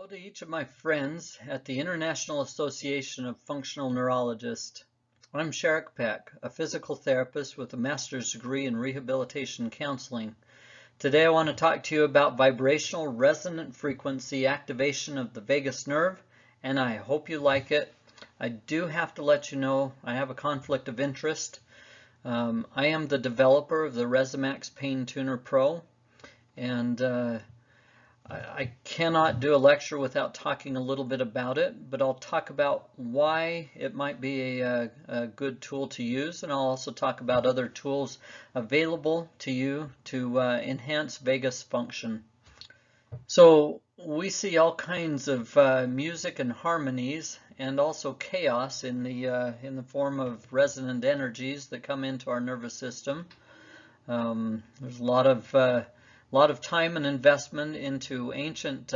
Hello to each of my friends at the International Association of Functional Neurologists. I'm Sharik Peck, a physical therapist with a master's degree in rehabilitation counseling. Today I want to talk to you about vibrational resonant frequency activation of the vagus nerve, and I hope you like it. I do have to let you know I have a conflict of interest. I am the developer of the Resimax Pain Tuner Pro, and I cannot do a lecture without talking a little bit about it, but I'll talk about why it might be a good tool to use, and I'll also talk about other tools available to you to enhance vagus function. So we see all kinds of music and harmonies, and also chaos in the form of resonant energies that come into our nervous system. There's a lot of time and investment into ancient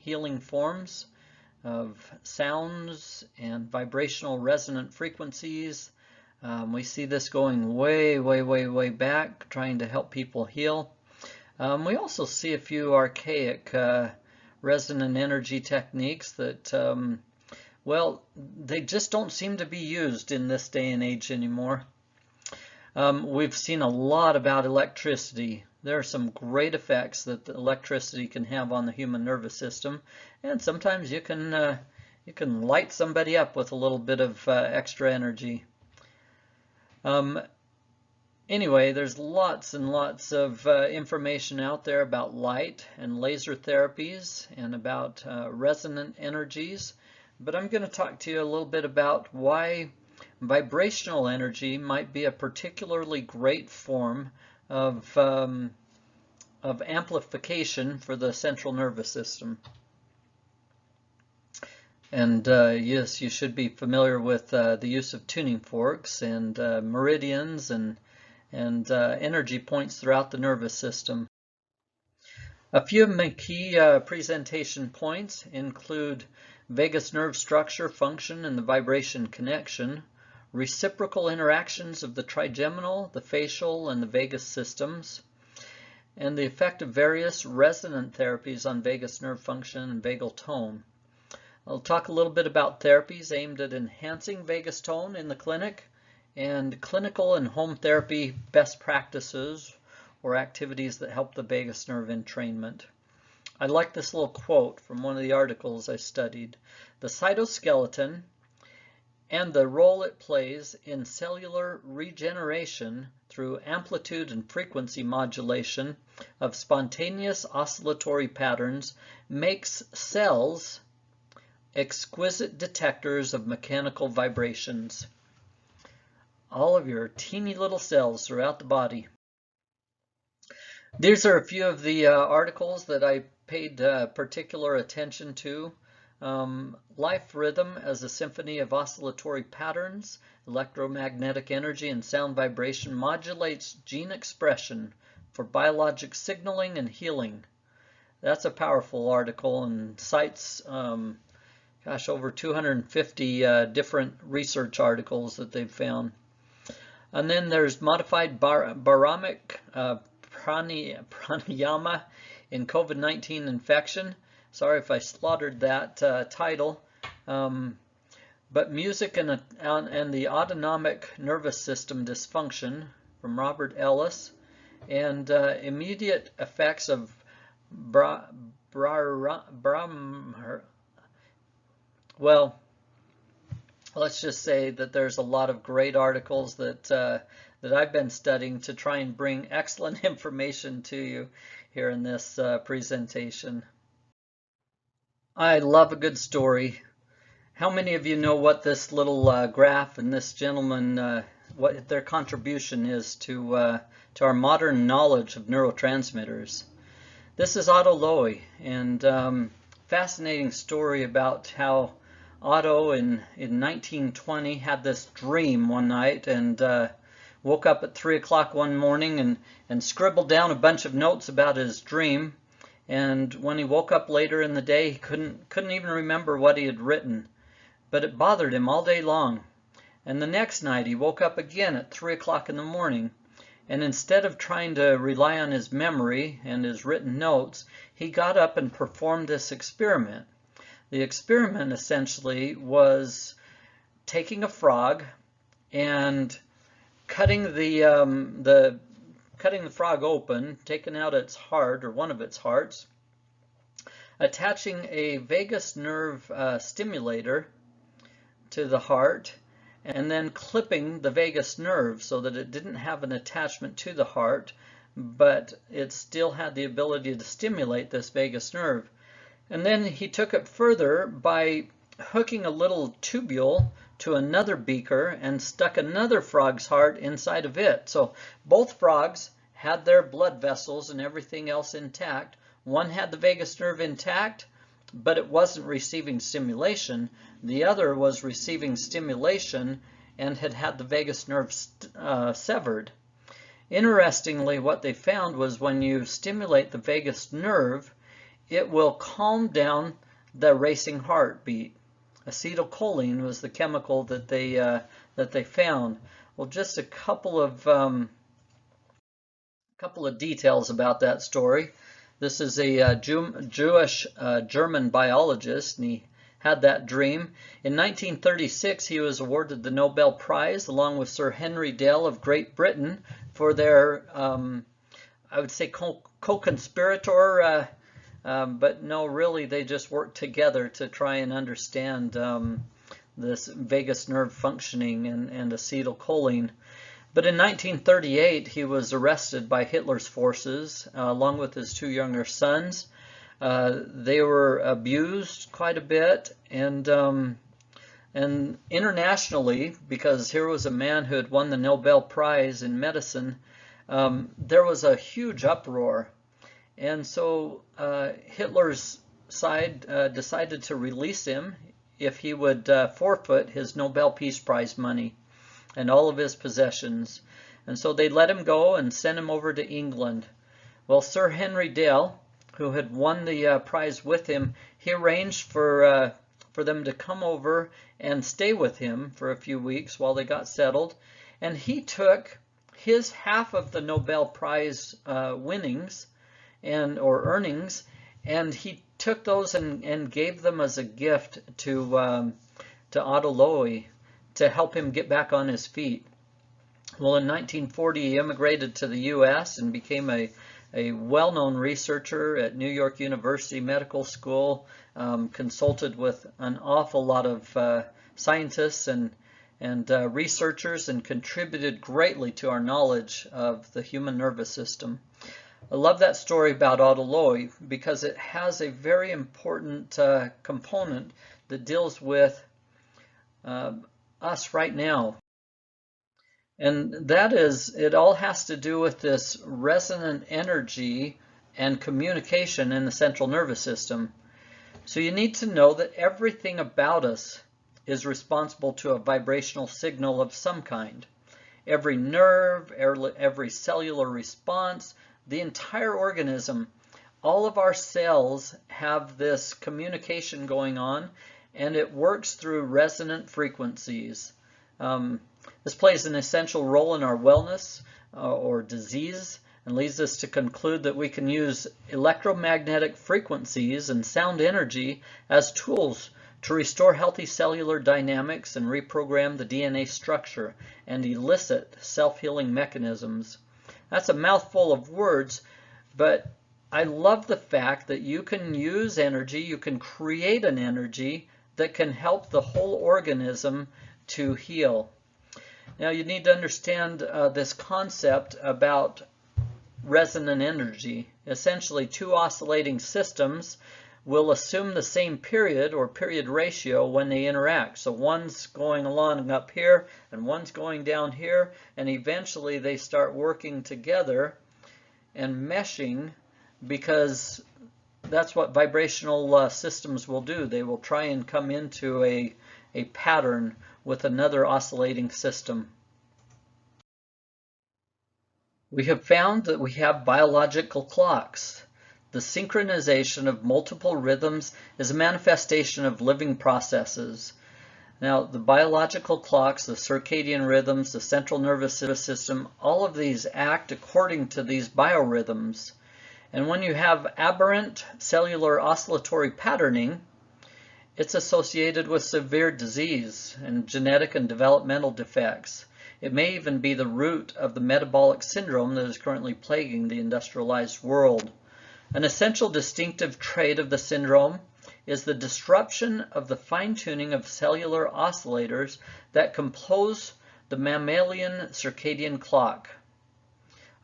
healing forms of sounds and vibrational resonant frequencies. We see this going way back, trying to help people heal. We also see a few archaic resonant energy techniques that, well, they just don't seem to be used in this day and age anymore. We've seen a lot about electricity. There are some great effects that the electricity can have on the human nervous system, and sometimes you can light somebody up with a little bit of extra energy. Anyway, there's lots and lots of information out there about light and laser therapies and about resonant energies, but I'm going to talk to you a little bit about why vibrational energy might be a particularly great form of amplification for the central nervous system. And yes, you should be familiar with the use of tuning forks and meridians and energy points throughout the nervous system. A few of my key presentation points include vagus nerve structure, function, and the vibration connection, reciprocal interactions of the trigeminal, the facial, and the vagus systems, and the effect of various resonant therapies on vagus nerve function and vagal tone. I'll talk a little bit about therapies aimed at enhancing vagus tone in the clinic and clinical and home therapy best practices or activities that help the vagus nerve entrainment. I like this little quote from one of the articles I studied. The cytoskeleton and the role it plays in cellular regeneration through amplitude and frequency modulation of spontaneous oscillatory patterns makes cells exquisite detectors of mechanical vibrations. All of your teeny little cells throughout the body. These are a few of the articles that I paid particular attention to. Life rhythm as a symphony of oscillatory patterns, electromagnetic energy and sound vibration modulates gene expression for biologic signaling and healing. That's a powerful article and cites, over 250 different research articles that they've found. And then there's modified Bharamic pranayama in COVID-19 infection. Sorry if I slaughtered that title, but music and the autonomic nervous system dysfunction from Robert Ellis, and immediate effects of let's just say that there's a lot of great articles that I've been studying to try and bring excellent information to you here in this presentation. I love a good story. How many of you know what this little graph and this gentleman, what their contribution is to our modern knowledge of neurotransmitters? This is Otto Lowy, and fascinating story about how Otto in 1920 had this dream one night and woke up at 3 o'clock one morning and scribbled down a bunch of notes about his dream. And when he woke up later in the day, he couldn't even remember what he had written, but it bothered him all day long. And the next night he woke up again at 3 o'clock in the morning, and instead of trying to rely on his memory and his written notes, he got up and performed this experiment. The experiment essentially was taking a frog and cutting the frog open, taking out its heart or one of its hearts, attaching a vagus nerve stimulator to the heart, and then clipping the vagus nerve so that it didn't have an attachment to the heart, but it still had the ability to stimulate this vagus nerve. And then he took it further by hooking a little tubule to another beaker and stuck another frog's heart inside of it. So both frogs had their blood vessels and everything else intact. One had the vagus nerve intact, but it wasn't receiving stimulation. The other was receiving stimulation and had the vagus nerve severed. Interestingly, what they found was when you stimulate the vagus nerve, it will calm down the racing heartbeat. Acetylcholine was the chemical that they found. Well, just a couple of details about that story. This is a Jewish German biologist, and he had that dream. In 1936, he was awarded the Nobel Prize along with Sir Henry Dale of Great Britain for their, I would say, co-conspirator, but no, really, they just worked together to try and understand this vagus nerve functioning and acetylcholine. But in 1938, he was arrested by Hitler's forces along with his two younger sons. They were abused quite a bit, and internationally, because here was a man who had won the Nobel Prize in medicine, there was a huge uproar. And so Hitler's side decided to release him if he would forfeit his Nobel Peace Prize money and all of his possessions. And so they let him go and sent him over to England. Well, Sir Henry Dale, who had won the prize with him, he arranged for them to come over and stay with him for a few weeks while they got settled. And he took his half of the Nobel Prize winnings or earnings, and he took those and gave them as a gift to Otto Lowy to help him get back on his feet. Well, in 1940, he immigrated to the U.S. and became a well-known researcher at New York University Medical School, consulted with an awful lot of scientists and researchers, and contributed greatly to our knowledge of the human nervous system. I love that story about Otto Lowy because it has a very important component that deals with us right now. And that is, it all has to do with this resonant energy and communication in the central nervous system. So you need to know that everything about us is responsible to a vibrational signal of some kind. Every nerve, every cellular response, the entire organism, all of our cells have this communication going on, and it works through resonant frequencies. This plays an essential role in our wellness or disease, and leads us to conclude that we can use electromagnetic frequencies and sound energy as tools to restore healthy cellular dynamics and reprogram the DNA structure and elicit self-healing mechanisms. That's a mouthful of words, but I love the fact that you can use energy, you can create an energy that can help the whole organism to heal. Now you need to understand this concept about resonant energy. Essentially, two oscillating systems will assume the same period or period ratio when they interact. So one's going along up here and one's going down here, and eventually they start working together and meshing, because that's what vibrational systems will do. They will try and come into a pattern with another oscillating system. We have found that we have biological clocks. The synchronization of multiple rhythms is a manifestation of living processes. Now, the biological clocks, the circadian rhythms, the central nervous system, all of these act according to these biorhythms. And when you have aberrant cellular oscillatory patterning, It's associated with severe disease and genetic and developmental defects. It may even be the root of the metabolic syndrome that is currently plaguing the industrialized world. An essential distinctive trait of the syndrome is the disruption of the fine-tuning of cellular oscillators that compose the mammalian circadian clock.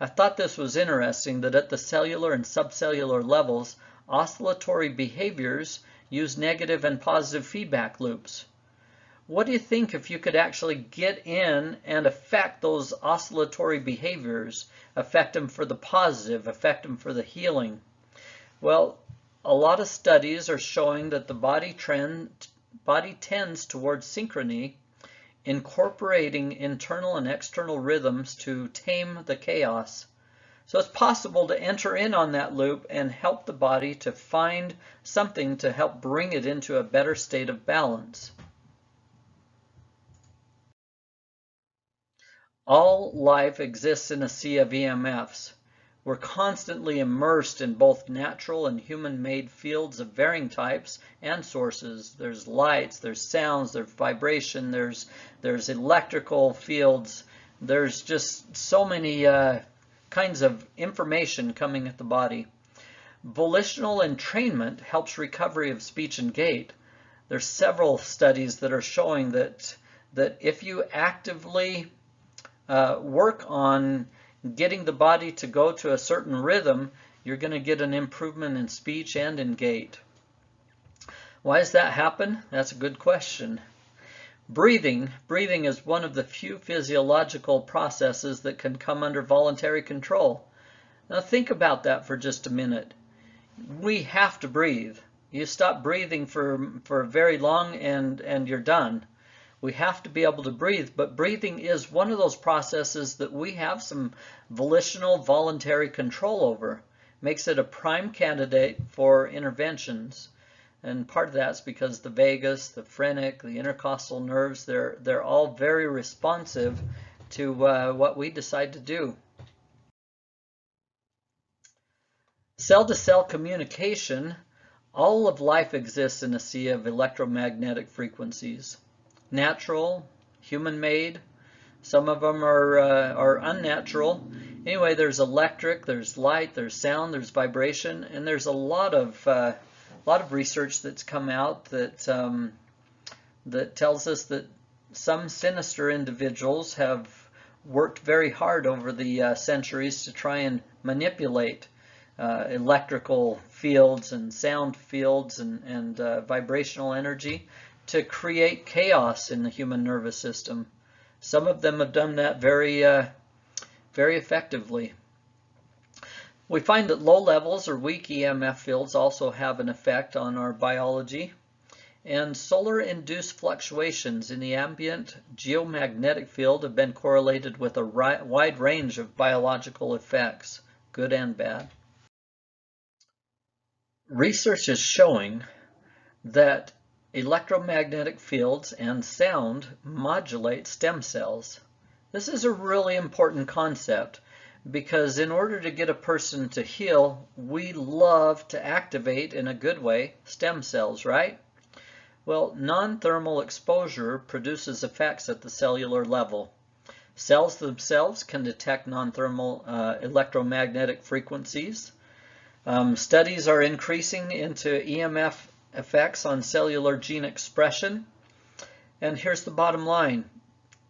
I thought this was interesting that at the cellular and subcellular levels, oscillatory behaviors use negative and positive feedback loops. What do you think if you could actually get in and affect those oscillatory behaviors, affect them for the positive, affect them for the healing? Well, a lot of studies are showing that the body tends towards synchrony, incorporating internal and external rhythms to tame the chaos. So it's possible to enter in on that loop and help the body to find something to help bring it into a better state of balance. All life exists in a sea of EMFs. We're constantly immersed in both natural and human-made fields of varying types and sources. There's lights, there's sounds, there's vibration, there's electrical fields. There's just so many kinds of information coming at the body. Volitional entrainment helps recovery of speech and gait. There's several studies that are showing that if you actively work on getting the body to go to a certain rhythm, you're going to get an improvement in speech and in gait. Why does that happen? That's a good question. Breathing is one of the few physiological processes that can come under voluntary control. Now think about that for just a minute. We have to breathe. You stop breathing for very long and you're done. We have to be able to breathe, but breathing is one of those processes that we have some volitional, voluntary control over. Makes it a prime candidate for interventions. And part of that's because the vagus, the phrenic, the intercostal nerves, they're all very responsive to what we decide to do. Cell-to-cell communication. All of life exists in a sea of electromagnetic frequencies. Natural, human-made. Some of them are unnatural. Anyway, there's electric, there's light, there's sound, there's vibration, and there's a lot of research that's come out that that tells us that some sinister individuals have worked very hard over the centuries to try and manipulate electrical fields and sound fields and vibrational energy to create chaos in the human nervous system. Some of them have done that very effectively. We find that low levels or weak EMF fields also have an effect on our biology, and solar-induced fluctuations in the ambient geomagnetic field have been correlated with a wide range of biological effects, good and bad. Research is showing that electromagnetic fields and sound modulate stem cells. This is a really important concept because in order to get a person to heal, we love to activate, in a good way, stem cells, right? Well, non-thermal exposure produces effects at the cellular level. Cells themselves can detect non-thermal electromagnetic frequencies. Studies are increasing into EMF effects on cellular gene expression. And here's the bottom line.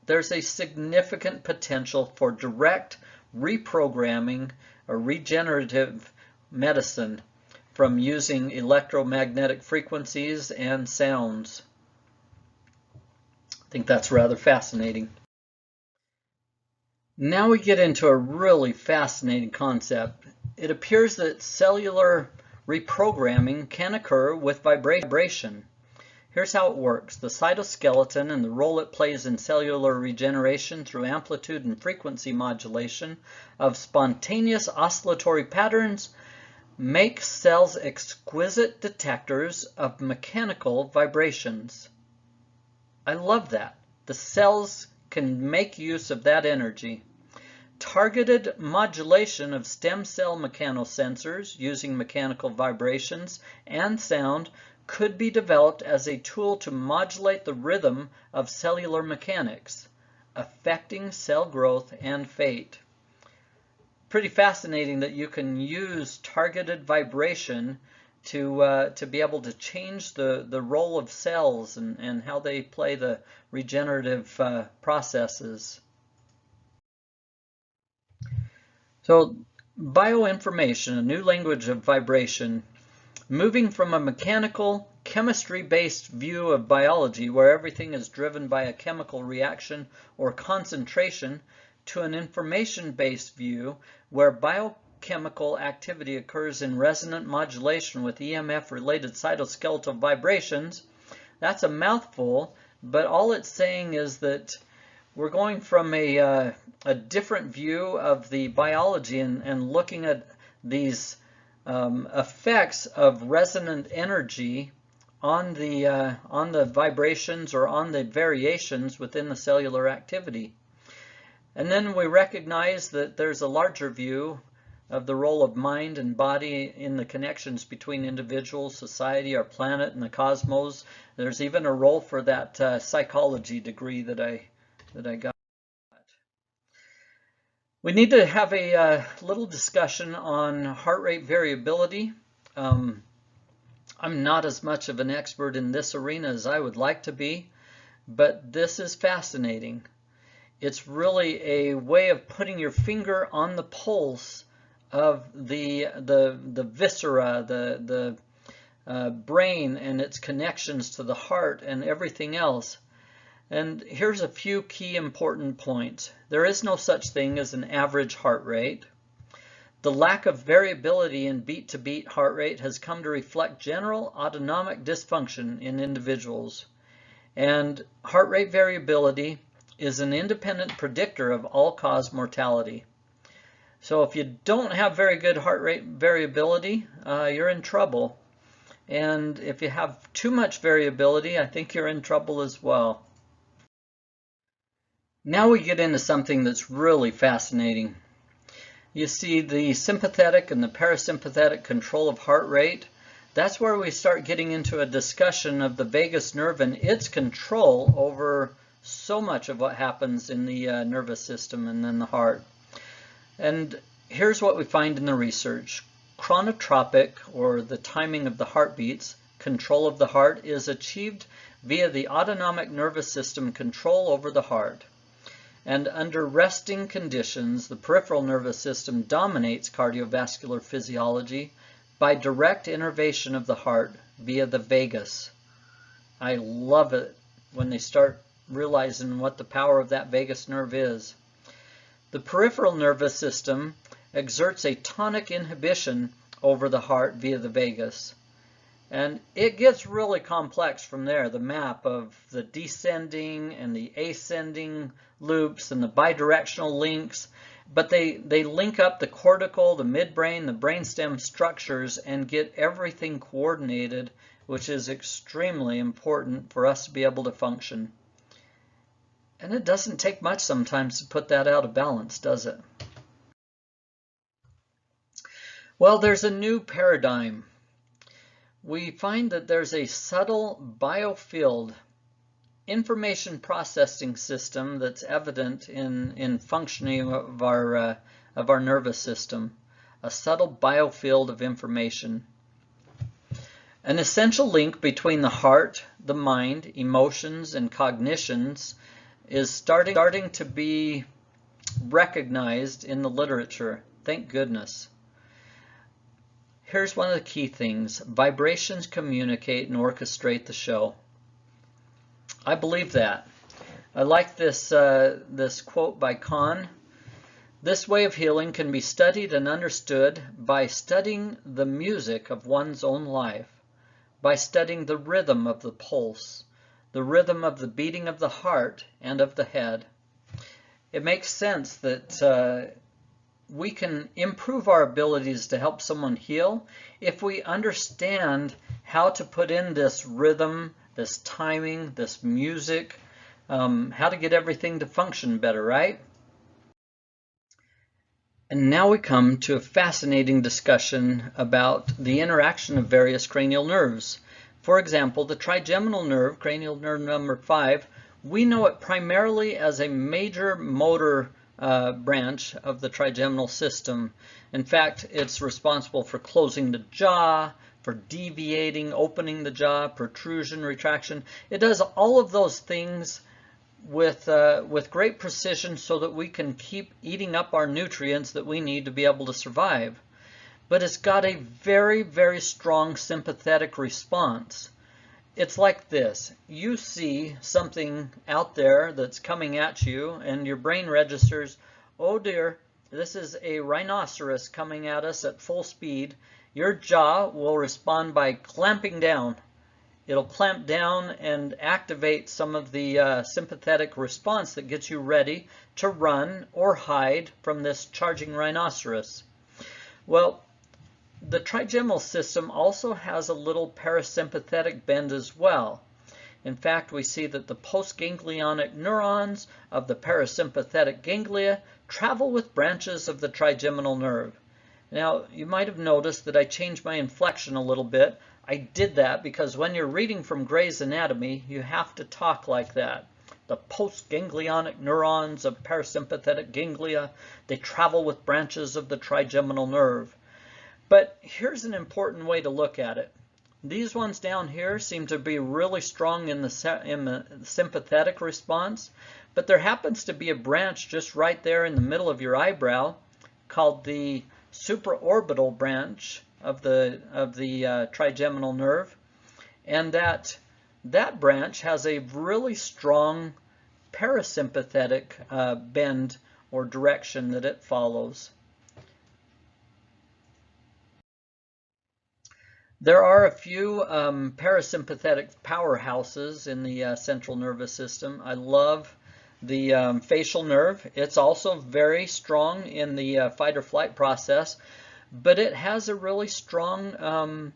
There's a significant potential for direct reprogramming or regenerative medicine from using electromagnetic frequencies and sounds. I think that's rather fascinating. Now we get into a really fascinating concept. It appears that cellular reprogramming can occur with vibration. Here's how it works. The cytoskeleton and the role it plays in cellular regeneration through amplitude and frequency modulation of spontaneous oscillatory patterns makes cells exquisite detectors of mechanical vibrations. I love that. The cells can make use of that energy. Targeted modulation of stem cell mechanosensors using mechanical vibrations and sound could be developed as a tool to modulate the rhythm of cellular mechanics, affecting cell growth and fate. Pretty fascinating that you can use targeted vibration to be able to change the role of cells and how they play the regenerative processes. So bioinformation, a new language of vibration, moving from a mechanical, chemistry-based view of biology where everything is driven by a chemical reaction or concentration to an information-based view where biochemical activity occurs in resonant modulation with EMF-related cytoskeletal vibrations. That's a mouthful, but all it's saying is that we're going from a different view of the biology and looking at these effects of resonant energy on the vibrations or on the variations within the cellular activity. And then we recognize that there's a larger view of the role of mind and body in the connections between individuals, society, our planet, and the cosmos. There's even a role for that psychology degree that I got. We need to have a little discussion on heart rate variability. I'm not as much of an expert in this arena as I would like to be, but this is fascinating. It's really a way of putting your finger on the pulse of the viscera, the brain and its connections to the heart and everything else. And here's a few key important points. There is no such thing as an average heart rate. The lack of variability in beat-to-beat heart rate has come to reflect general autonomic dysfunction in individuals. And heart rate variability is an independent predictor of all-cause mortality. So if you don't have very good heart rate variability, you're in trouble. And if you have too much variability, I think you're in trouble as well. Now we get into something that's really fascinating. You see, the sympathetic and the parasympathetic control of heart rate, that's where we start getting into a discussion of the vagus nerve and its control over so much of what happens in the nervous system and then the heart. And here's what we find in the research. Chronotropic, or the timing of the heartbeats, control of the heart is achieved via the autonomic nervous system control over the heart. And under resting conditions, the peripheral nervous system dominates cardiovascular physiology by direct innervation of the heart via the vagus. I love it when they start realizing what the power of that vagus nerve is. The peripheral nervous system exerts a tonic inhibition over the heart via the vagus. And it gets really complex from there, the map of the descending and the ascending loops and the bidirectional links. But they link up the cortical, the midbrain, the brainstem structures and get everything coordinated, which is extremely important for us to be able to function. And it doesn't take much sometimes to put that out of balance, does it? Well, there's a new paradigm. We find that there's a subtle biofield information processing system that's evident in functioning of our nervous system, a subtle biofield of information. An essential link between the heart, the mind, emotions, and cognitions is starting to be recognized in the literature. Thank goodness. Here's one of the key things. Vibrations communicate and orchestrate the show. I believe that. I like this quote by Kahn. This way of healing can be studied and understood by studying the music of one's own life, by studying the rhythm of the pulse, the rhythm of the beating of the heart and of the head. It makes sense that we can improve our abilities to help someone heal if we understand how to put in this rhythm, this timing, this music, how to get everything to function better, right? And now we come to a fascinating discussion about the interaction of various cranial nerves. For example, the trigeminal nerve, cranial nerve number 5, we know it primarily as a major motor branch of the trigeminal system. In fact, it's responsible for closing the jaw, for deviating, opening the jaw, protrusion, retraction. It does all of those things with great precision so that we can keep eating up our nutrients that we need to be able to survive. But it's got a very, very strong sympathetic response. It's like this. You see something out there that's coming at you, and your brain registers, oh dear, this is a rhinoceros coming at us at full speed. Your jaw will respond by clamping down. It'll clamp down and activate some of the sympathetic response that gets you ready to run or hide from this charging rhinoceros. Well, the trigeminal system also has a little parasympathetic bend as well. In fact, we see that the postganglionic neurons of the parasympathetic ganglia travel with branches of the trigeminal nerve. Now, you might have noticed that I changed my inflection a little bit. I did that because when you're reading from Gray's Anatomy, you have to talk like that. The postganglionic neurons of parasympathetic ganglia, they travel with branches of the trigeminal nerve. But here's an important way to look at it. These ones down here seem to be really strong in the sympathetic response, but there happens to be a branch just right there in the middle of your eyebrow called the supraorbital branch of the trigeminal nerve, and that branch has a really strong parasympathetic bend or direction that it follows. There are a few parasympathetic powerhouses in the central nervous system. I love the facial nerve. It's also very strong in the fight or flight process, but it has a really strong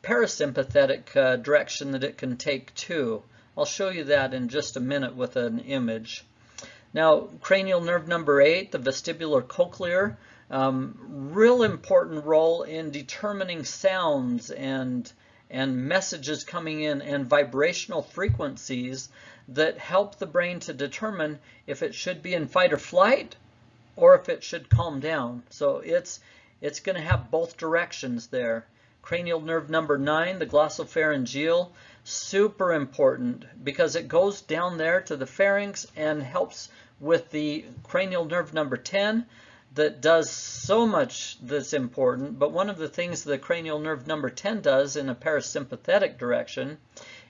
parasympathetic direction that it can take too. I'll show you that in just a minute with an image. Now, cranial nerve number 8, the vestibular cochlear, real important role in determining sounds and messages coming in and vibrational frequencies that help the brain to determine if it should be in fight or flight or if it should calm down. So it's going to have both directions there. Cranial nerve number 9, the glossopharyngeal, super important because it goes down there to the pharynx and helps with the cranial nerve number 10 that does so much that's important. But one of the things the cranial nerve number 10 does in a parasympathetic direction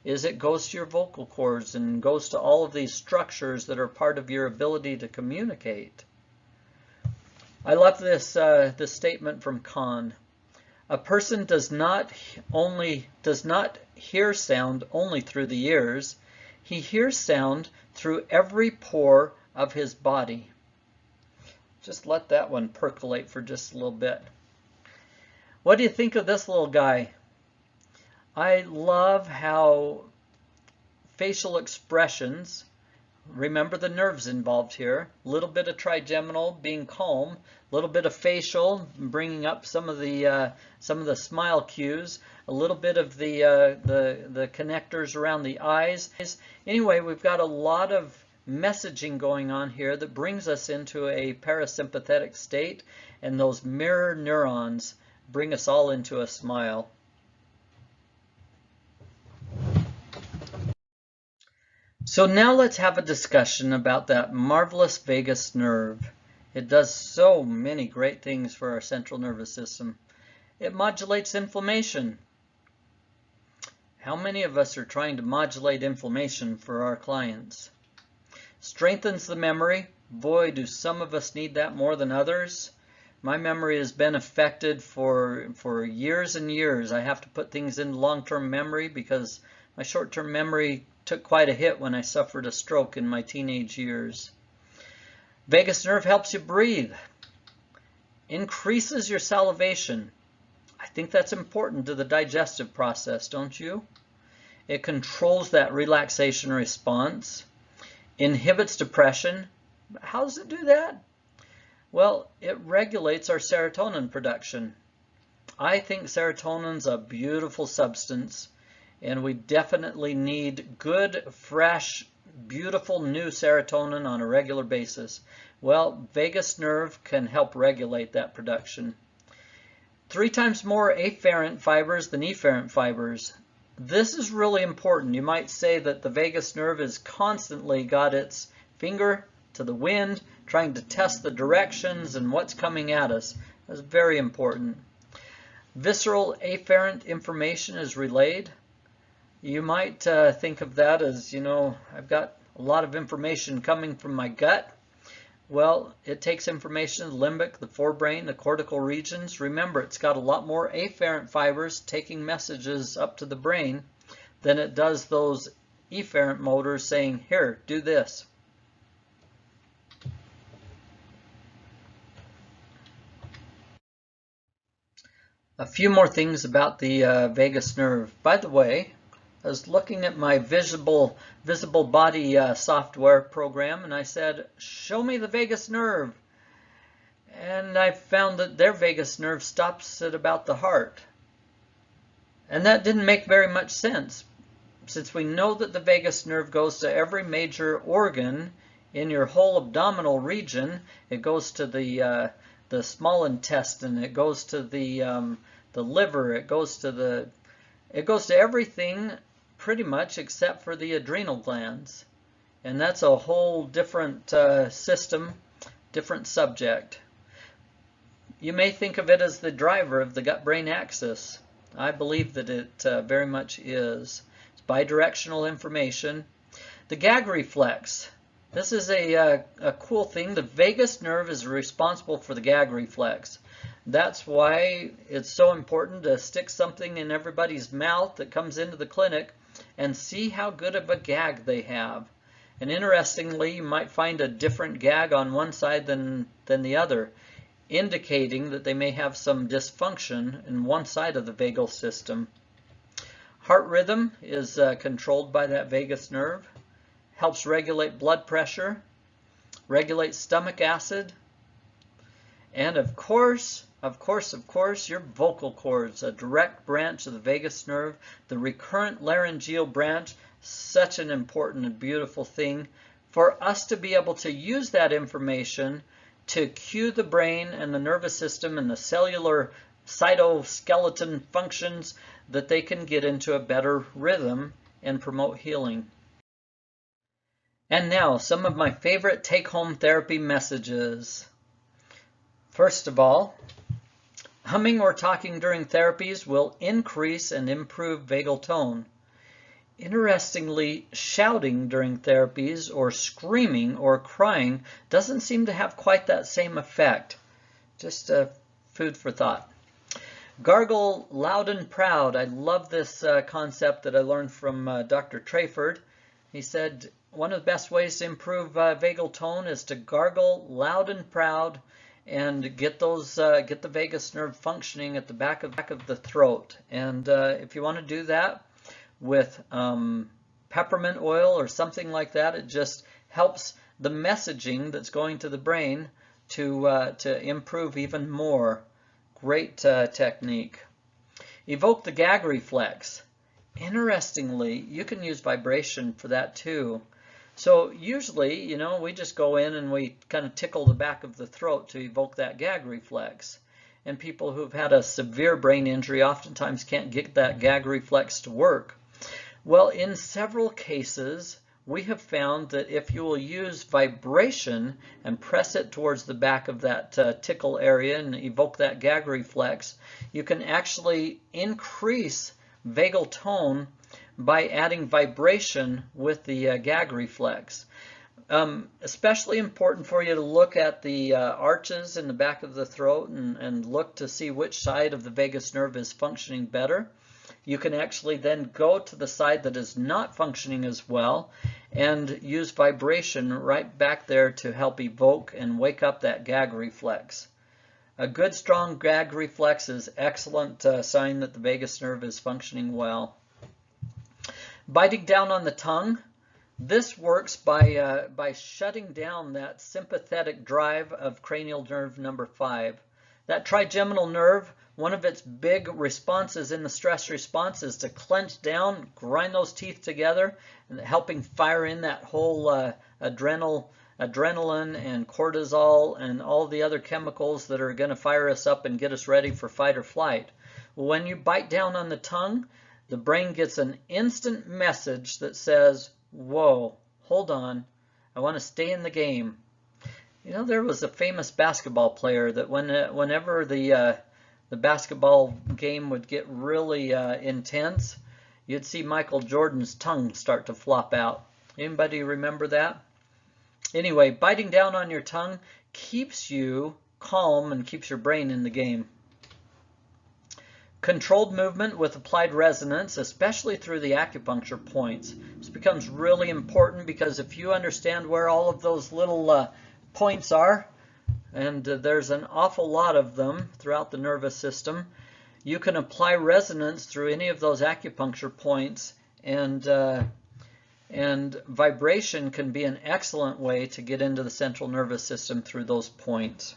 is it goes to your vocal cords and goes to all of these structures that are part of your ability to communicate. I love this statement from Kahn. A person does not hear sound only through the ears. He hears sound through every pore of his body. Just let that one percolate for just a little bit. What do you think of this little guy? I love how facial expressions, remember the nerves involved here, a little bit of trigeminal being calm, a little bit of facial bringing up some of the smile cues, a little bit of the connectors around the eyes. Anyway, we've got a lot of messaging going on here that brings us into a parasympathetic state, and those mirror neurons bring us all into a smile. So now let's have a discussion about that marvelous vagus nerve. It does so many great things for our central nervous system. It modulates inflammation. How many of us are trying to modulate inflammation for our clients? Strengthens the memory. Boy, do some of us need that more than others. My memory has been affected for years and years. I have to put things in long-term memory because my short-term memory took quite a hit when I suffered a stroke in my teenage years. Vagus nerve helps you breathe. Increases your salivation. I think that's important to the digestive process, don't you? It controls that relaxation response. Inhibits depression. How does it do that? Well, it regulates our serotonin production. I think serotonin's a beautiful substance, and we definitely need good, fresh, beautiful new serotonin on a regular basis. Well, vagus nerve can help regulate that production. 3 times more afferent fibers than efferent fibers. This is really important. You might say that the vagus nerve has constantly got its finger to the wind, trying to test the directions and what's coming at us. That's very important. Visceral afferent information is relayed. You might think of that as, I've got a lot of information coming from my gut. Well, it takes information, the limbic, the forebrain, the cortical regions. Remember, it's got a lot more afferent fibers taking messages up to the brain than it does those efferent motors saying, here, do this. A few more things about the vagus nerve. By the way, I was looking at my visible body software program, and I said, show me the vagus nerve. And I found that their vagus nerve stops at about the heart. And that didn't make very much sense, since we know that the vagus nerve goes to every major organ in your whole abdominal region. It goes to the small intestine, it goes to the liver, it goes to everything pretty much except for the adrenal glands. And that's a whole different system, different subject. You may think of it as the driver of the gut-brain axis. I believe that it very much is. It's bidirectional information. The gag reflex. This is a cool thing. The vagus nerve is responsible for the gag reflex. That's why it's so important to stick something in everybody's mouth that comes into the clinic and see how good of a gag they have. And interestingly, you might find a different gag on one side than the other, indicating that they may have some dysfunction in one side of the vagal system. Heart rhythm is controlled by that vagus nerve. Helps regulate blood pressure, regulates stomach acid, and of course, your vocal cords, a direct branch of the vagus nerve, the recurrent laryngeal branch, such an important and beautiful thing for us to be able to use that information to cue the brain and the nervous system and the cellular cytoskeleton functions that they can get into a better rhythm and promote healing. And now, some of my favorite take-home therapy messages. First of all, humming or talking during therapies will increase and improve vagal tone. Interestingly, shouting during therapies or screaming or crying doesn't seem to have quite that same effect. Just food for thought. Gargle loud and proud. I love this concept that I learned from Dr. Trayford. He said, one of the best ways to improve vagal tone is to gargle loud and proud and get the vagus nerve functioning at the back of the throat. And if you want to do that with peppermint oil or something like that, it just helps the messaging that's going to the brain to improve even more. Great technique. Evoke the gag reflex. Interestingly, you can use vibration for that too. So usually, we just go in and we kind of tickle the back of the throat to evoke that gag reflex. And people who've had a severe brain injury oftentimes can't get that gag reflex to work. Well, in several cases, we have found that if you will use vibration and press it towards the back of that tickle area and evoke that gag reflex, you can actually increase vagal tone by adding vibration with the gag reflex. Especially important for you to look at the arches in the back of the throat and look to see which side of the vagus nerve is functioning better. You can actually then go to the side that is not functioning as well and use vibration right back there to help evoke and wake up that gag reflex. A good strong gag reflex is excellent sign that the vagus nerve is functioning well. Biting down on the tongue. This works by shutting down that sympathetic drive of cranial nerve number 5. That trigeminal nerve one of its big responses in the stress response is to clench down, grind those teeth together, and helping fire in that whole adrenaline and cortisol and all the other chemicals that are going to fire us up and get us ready for fight or flight. Well, when you bite down on the tongue, the brain gets an instant message that says, whoa, hold on, I want to stay in the game. You know, there was a famous basketball player that whenever the basketball game would get really intense, you'd see Michael Jordan's tongue start to flop out. Anybody remember that? Anyway, biting down on your tongue keeps you calm and keeps your brain in the game. Controlled movement with applied resonance, especially through the acupuncture points. This becomes really important because if you understand where all of those little points are, and there's an awful lot of them throughout the nervous system, you can apply resonance through any of those acupuncture points, and vibration can be an excellent way to get into the central nervous system through those points.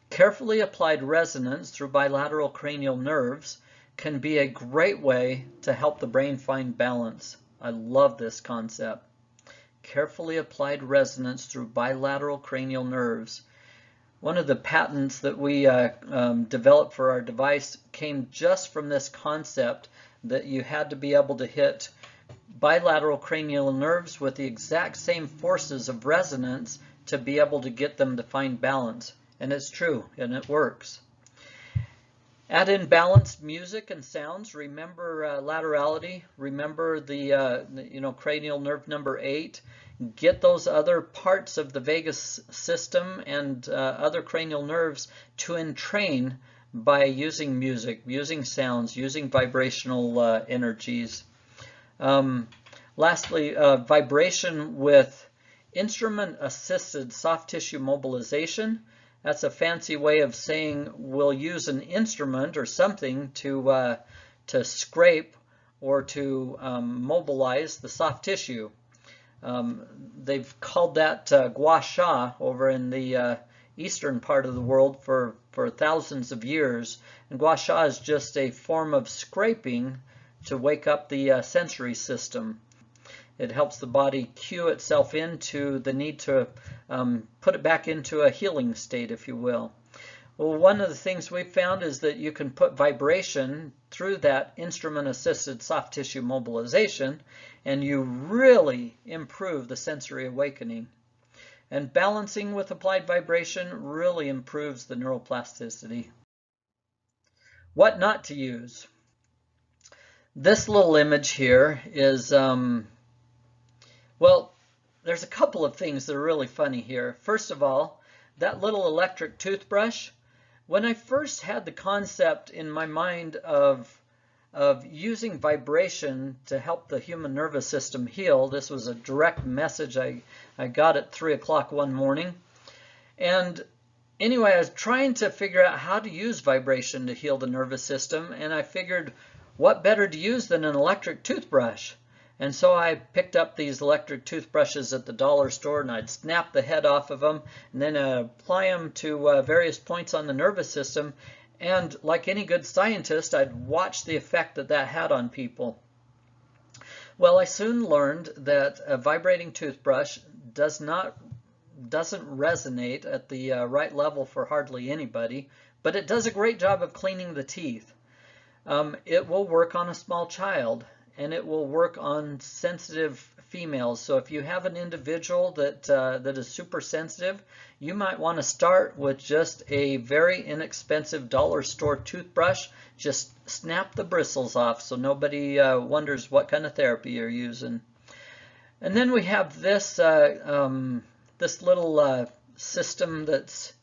Carefully applied resonance through bilateral cranial nerves can be a great way to help the brain find balance. I love this concept. Carefully applied resonance through bilateral cranial nerves. One of the patents that we developed for our device came just from this concept that you had to be able to hit bilateral cranial nerves with the exact same forces of resonance to be able to get them to find balance. And it's true, and it works. Add in balanced music and sounds. Remember laterality. Remember the cranial nerve number 8. Get those other parts of the vagus system and other cranial nerves to entrain by using music, using sounds, using vibrational energies. Lastly, vibration with instrument-assisted soft tissue mobilization. That's a fancy way of saying we'll use an instrument or something to scrape or to mobilize the soft tissue. They've called that gua sha over in the eastern part of the world for thousands of years. And gua sha is just a form of scraping to wake up the sensory system. It helps the body cue itself into the need to put it back into a healing state, if you will. Well, one of the things we've found is that you can put vibration through that instrument-assisted soft tissue mobilization, and you really improve the sensory awakening. And balancing with applied vibration really improves the neuroplasticity. What not to use? This little image here is well, there's a couple of things that are really funny here. First of all, that little electric toothbrush, when I first had the concept in my mind of using vibration to help the human nervous system heal, this was a direct message I got at 3 o'clock one morning. And anyway, I was trying to figure out how to use vibration to heal the nervous system, and I figured, what better to use than an electric toothbrush? And so I picked up these electric toothbrushes at the dollar store, and I'd snap the head off of them and then apply them to various points on the nervous system. And like any good scientist, I'd watch the effect that that had on people. Well, I soon learned that a vibrating toothbrush doesn't resonate at the right level for hardly anybody, but it does a great job of cleaning the teeth. It will work on a small child, and it will work on sensitive females. So if you have an individual that is super sensitive, you might want to start with just a very inexpensive dollar store toothbrush. Just snap the bristles off so nobody wonders what kind of therapy you're using. And then we have this this little system that's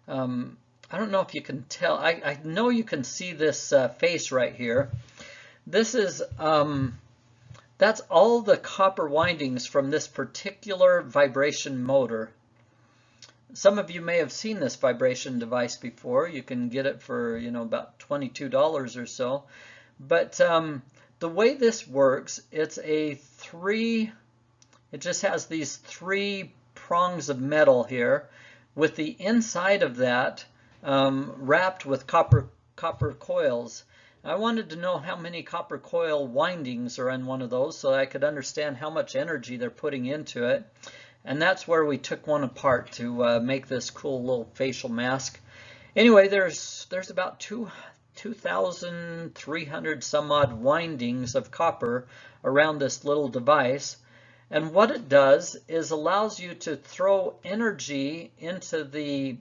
I don't know if you can tell. I know you can see this face right here. This is, that's all the copper windings from this particular vibration motor. Some of you may have seen this vibration device before. You can get it for, about $22 or so. But the way this works, it just has these 3 prongs of metal here, with the inside of that wrapped with copper coils. I wanted to know how many copper coil windings are in one of those so I could understand how much energy they're putting into it. And that's where we took one apart to make this cool little facial mask. Anyway, there's about 2,300 some odd windings of copper around this little device. And what it does is allows you to throw energy into the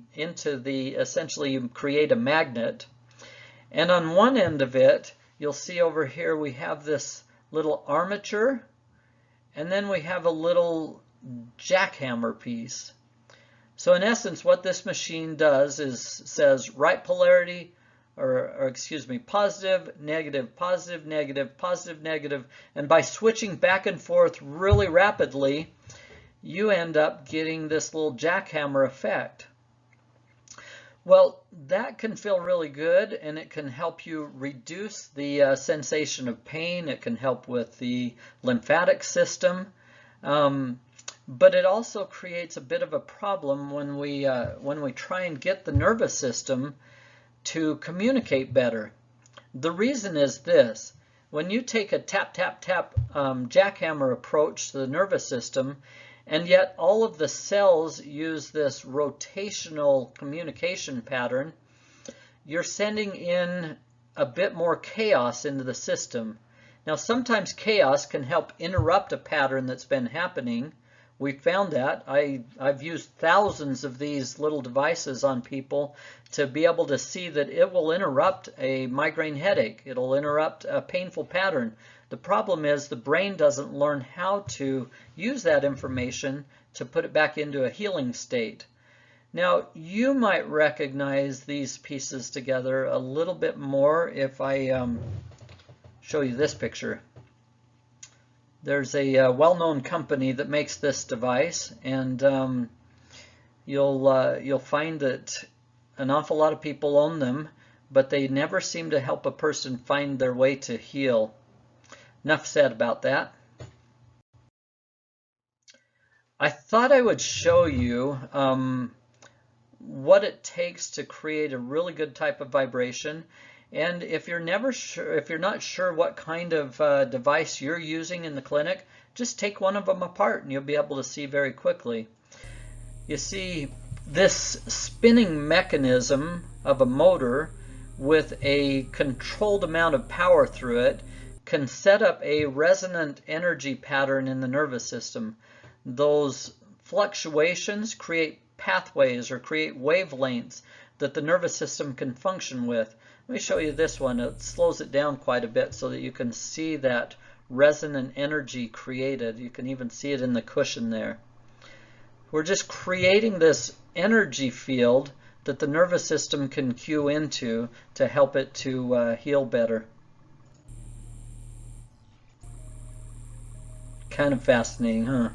essentially you create a magnet. And on one end of it, you'll see over here we have this little armature, and then we have a little jackhammer piece. So in essence, what this machine does is says right polarity, or excuse me, positive, negative, positive, negative, positive, negative, and by switching back and forth really rapidly, you end up getting this little jackhammer effect. Well, that can feel really good, and it can help you reduce the sensation of pain. It can help with the lymphatic system. But it also creates a bit of a problem when we try and get the nervous system to communicate better. The reason is this: when you take a tap, tap, tap jackhammer approach to the nervous system, and yet all of the cells use this rotational communication pattern, you're sending in a bit more chaos into the system. Now, sometimes chaos can help interrupt a pattern that's been happening. We found that. I've used thousands of these little devices on people to be able to see that it will interrupt a migraine headache. It'll interrupt a painful pattern. The problem is the brain doesn't learn how to use that information to put it back into a healing state. Now, you might recognize these pieces together a little bit more if I show you this picture. There's a well-known company that makes this device, and you'll find that an awful lot of people own them, but they never seem to help a person find their way to heal. Enough said about that. I thought I would show you what it takes to create a really good type of vibration. And if you're not sure what kind of device you're using in the clinic, just take one of them apart and you'll be able to see very quickly. You see, this spinning mechanism of a motor with a controlled amount of power through it can set up a resonant energy pattern in the nervous system. Those fluctuations create pathways or create wavelengths that the nervous system can function with. Let me show you this one. It slows it down quite a bit so that you can see that resonant energy created. You can even see it in the cushion there. We're just creating this energy field that the nervous system can cue into to help it to heal better. Kind of fascinating, huh?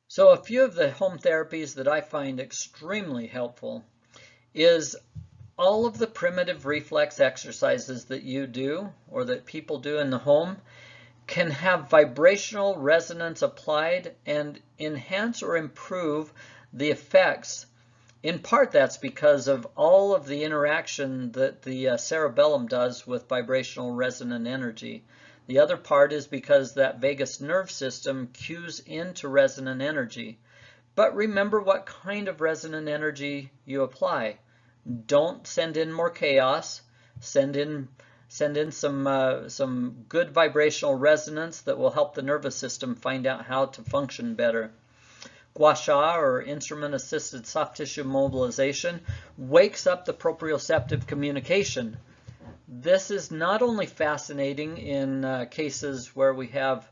So a few of the home therapies that I find extremely helpful is all of the primitive reflex exercises that you do or that people do in the home can have vibrational resonance applied and enhance or improve the effects. In part, that's because of all of the interaction that the cerebellum does with vibrational resonant energy. The other part is because that vagus nerve system cues into resonant energy. But remember what kind of resonant energy you apply. Don't send in more chaos. Send in some good vibrational resonance that will help the nervous system find out how to function better. Gua sha, or instrument-assisted soft tissue mobilization, wakes up the proprioceptive communication. This is not only fascinating in cases where we have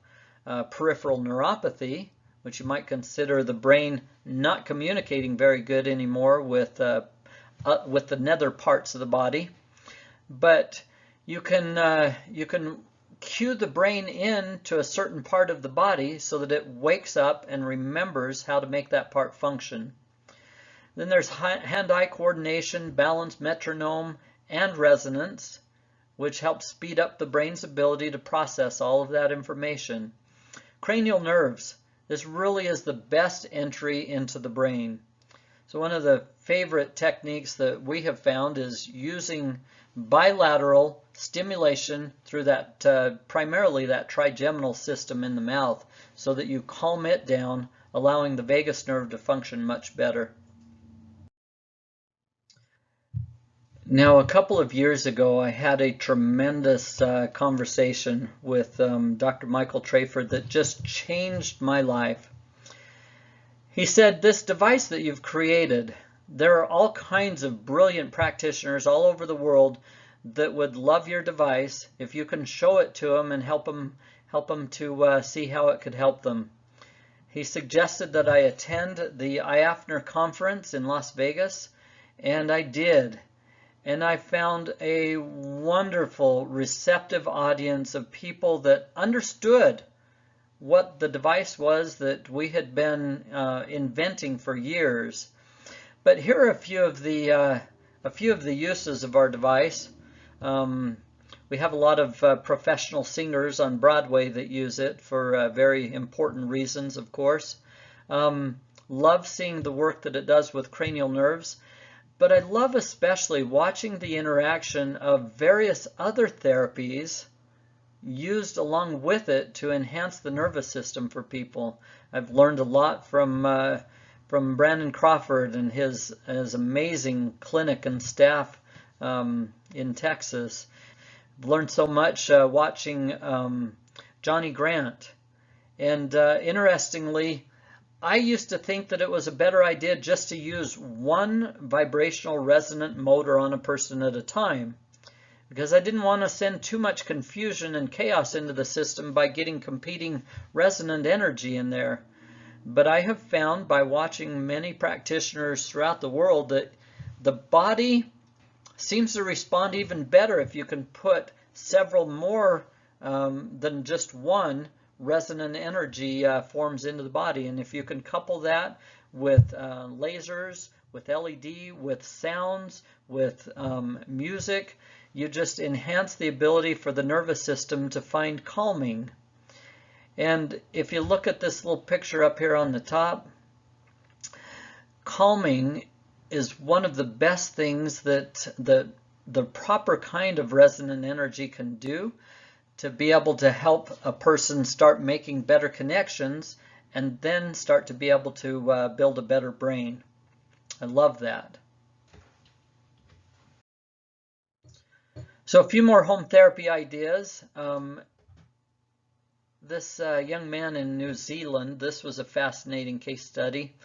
peripheral neuropathy, which you might consider the brain not communicating very good anymore with the nether parts of the body, but you can cue the brain in to a certain part of the body so that it wakes up and remembers how to make that part function. Then there's hand-eye coordination, balance, metronome, and resonance, which helps speed up the brain's ability to process all of that information. Cranial nerves. This really is the best entry into the brain. So one of the favorite techniques that we have found is using bilateral stimulation through that primarily that trigeminal system in the mouth, so that you calm it down, allowing the vagus nerve to function much better. Now, a couple of years ago, I had a tremendous conversation with Dr. Michael Trayford that just changed my life. He said, this device that you've created, there are all kinds of brilliant practitioners all over the world that would love your device if you can show it to them and help them to see how it could help them. He suggested that I attend the IAFNR conference in Las Vegas, and I did. And I found a wonderful, receptive audience of people that understood what the device was that we had been inventing for years. But here are a few of the uses of our device. We have a lot of professional singers on Broadway that use it for very important reasons, of course. Love seeing the work that it does with cranial nerves. But I love especially watching the interaction of various other therapies used along with it to enhance the nervous system for people. I've learned a lot from Brandon Crawford and his amazing clinic and staff in Texas. I've learned so much watching Johnny Grant. And interestingly, I used to think that it was a better idea just to use one vibrational resonant motor on a person at a time, because I didn't want to send too much confusion and chaos into the system by getting competing resonant energy in there. But I have found by watching many practitioners throughout the world that the body seems to respond even better if you can put several more than just one resonant energy forms into the body. And if you can couple that with lasers, with LED, with sounds, with music, you just enhance the ability for the nervous system to find calming. And if you look at this little picture up here on the top, calming is one of the best things that the proper kind of resonant energy can do to be able to help a person start making better connections and then start to be able to build a better brain. I love that. So a few more home therapy ideas. This young man in New Zealand, this was a fascinating case study.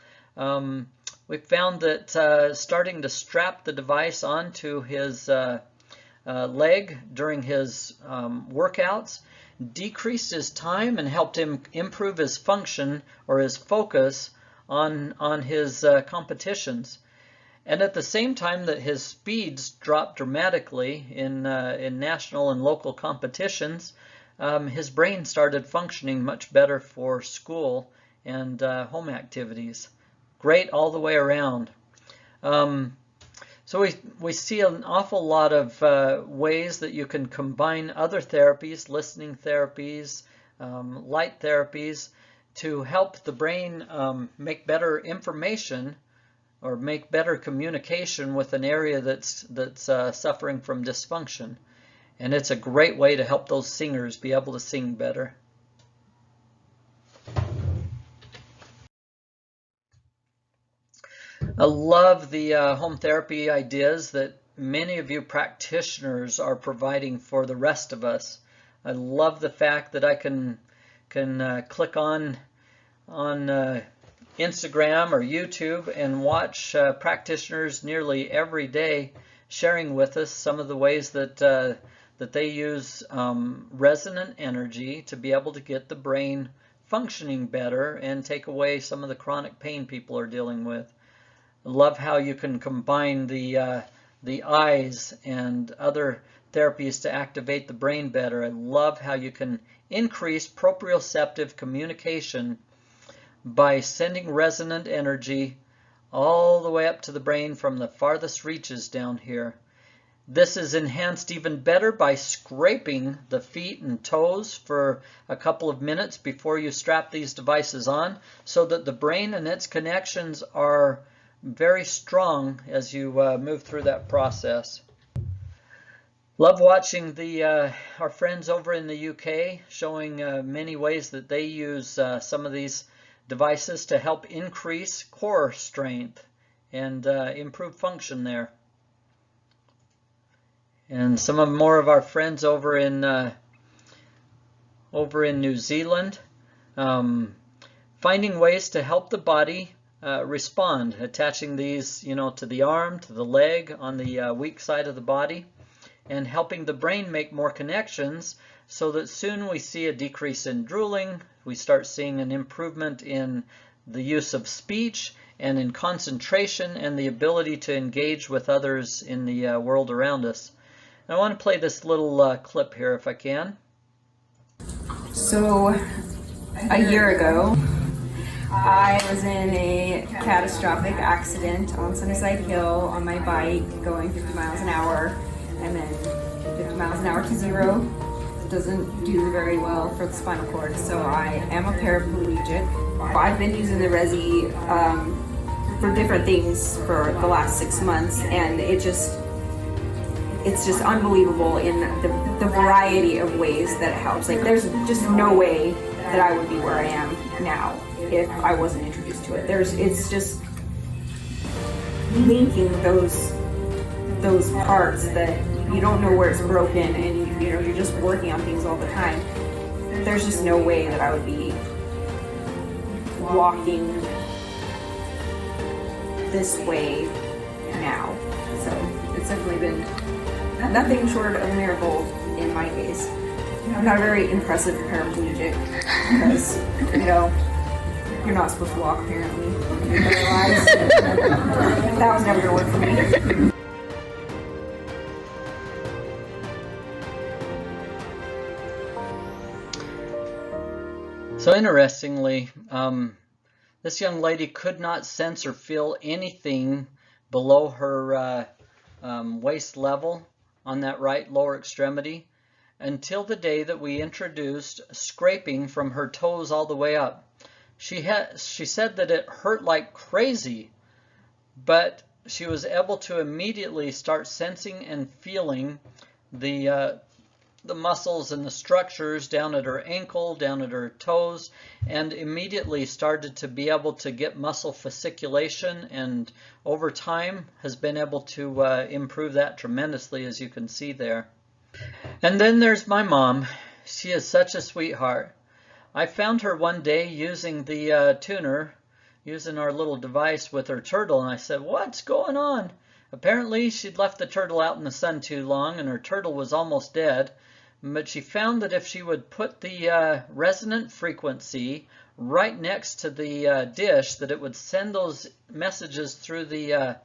We found that starting to strap the device onto his leg during his workouts decreased his time and helped him improve his function or his focus on his competitions. And at the same time that his speeds dropped dramatically in national and local competitions, his brain started functioning much better for school and home activities. Great all the way around. So we see an awful lot of ways that you can combine other therapies, listening therapies, light therapies, to help the brain make better information or make better communication with an area that's suffering from dysfunction. And it's a great way to help those singers be able to sing better. I love the home therapy ideas that many of you practitioners are providing for the rest of us. I love the fact that I can click on Instagram or YouTube and watch practitioners nearly every day sharing with us some of the ways that that they use resonant energy to be able to get the brain functioning better and take away some of the chronic pain people are dealing with. I love how you can combine the eyes and other therapies to activate the brain better. I love how you can increase proprioceptive communication by sending resonant energy all the way up to the brain from the farthest reaches down here. This is enhanced even better by scraping the feet and toes for a couple of minutes before you strap these devices on, so that the brain and its connections are very strong as you move through that process. Love watching our friends over in the UK showing many ways that they use some of these devices to help increase core strength and improve function there. And some more of our friends over in New Zealand, finding ways to help the body respond, attaching these, to the arm, to the leg, on the weak side of the body, and helping the brain make more connections, so that soon we see a decrease in drooling. We start seeing an improvement in the use of speech and in concentration and the ability to engage with others in the world around us. I want to play this little clip here if I can. So, a year ago, I was in a catastrophic accident on Sunnyside Hill on my bike going 50 miles an hour, and then 50 miles an hour to zero. It doesn't do very well for the spinal cord, so I am a paraplegic. I've been using the Resi for different things for the last 6 months, and it's just unbelievable in the variety of ways that it helps. Like, there's just no way that I would be where I am now if I wasn't introduced to it. It's just linking those parts that you don't know where it's broken, and you're just working on things all the time. There's just no way that I would be walking this way now. So it's definitely been nothing short of a miracle in my case. I'm not a very impressive paraplegic because, you're not supposed to walk apparently. That was never going to work for me. So interestingly, this young lady could not sense or feel anything below her waist level on that right lower extremity until the day that we introduced scraping from her toes all the way up. She said that it hurt like crazy, but she was able to immediately start sensing and feeling the muscles and the structures down at her ankle, down at her toes, and immediately started to be able to get muscle fasciculation, and over time has been able to improve that tremendously, as you can see there. And then there's my mom. She is such a sweetheart. I found her one day using the tuner, using our little device with her turtle, and I said, "What's going on?" Apparently she'd left the turtle out in the sun too long, and her turtle was almost dead. But she found that if she would put the resonant frequency right next to the dish, that it would send those messages through the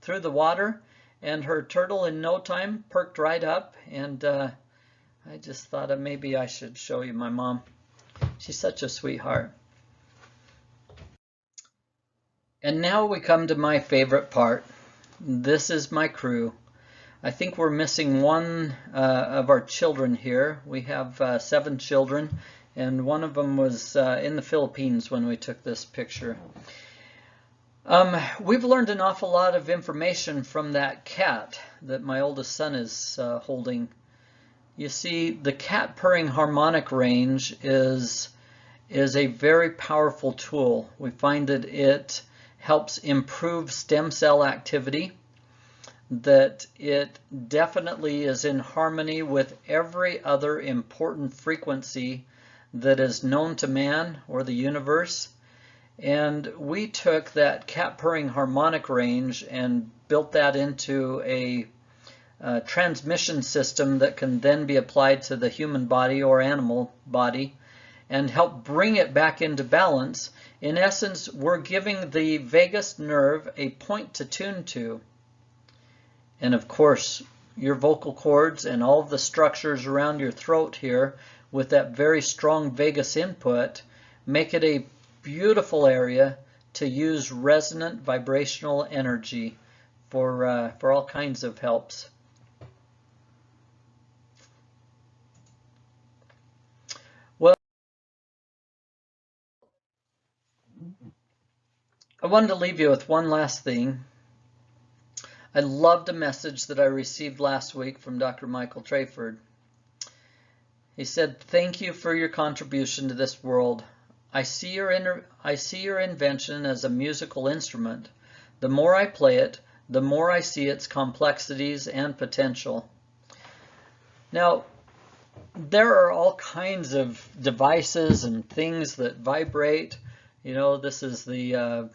water, and her turtle in no time perked right up. And I just thought maybe I should show you my mom. She's such a sweetheart. And now we come to my favorite part. This is my crew. I think we're missing one of our children here. We have 7 children, and one of them was in the Philippines when we took this picture. We've learned an awful lot of information from that cat that my oldest son is holding. You see, the cat purring harmonic range is a very powerful tool. We find that it helps improve stem cell activity, that it definitely is in harmony with every other important frequency that is known to man or the universe. And we took that cat purring harmonic range and built that into a transmission system that can then be applied to the human body or animal body and help bring it back into balance. In essence, we're giving the vagus nerve a point to tune to. And of course, your vocal cords and all of the structures around your throat here with that very strong vagus input make it a beautiful area to use resonant vibrational energy for all kinds of helps. I wanted to leave you with one last thing. I loved a message that I received last week from Dr. Michael Trayford. He said, "Thank you for your contribution to this world. I see your invention as a musical instrument. The more I play it, the more I see its complexities and potential." Now, there are all kinds of devices and things that vibrate. You know, this is the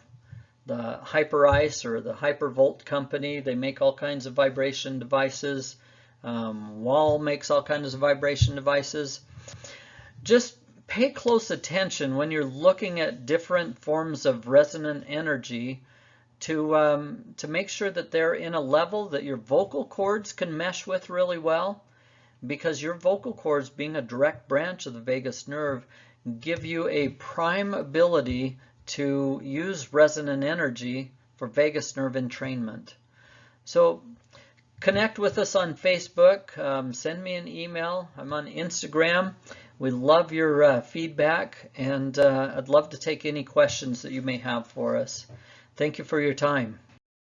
Hyperice or the Hypervolt company. They make all kinds of vibration devices. Wall makes all kinds of vibration devices. Just pay close attention when you're looking at different forms of resonant energy to make sure that they're in a level that your vocal cords can mesh with really well, because your vocal cords, being a direct branch of the vagus nerve, give you a prime ability to use resonant energy for vagus nerve entrainment. So connect with us on Facebook, send me an email. I'm on Instagram. We love your feedback, and I'd love to take any questions that you may have for us. Thank you for your time.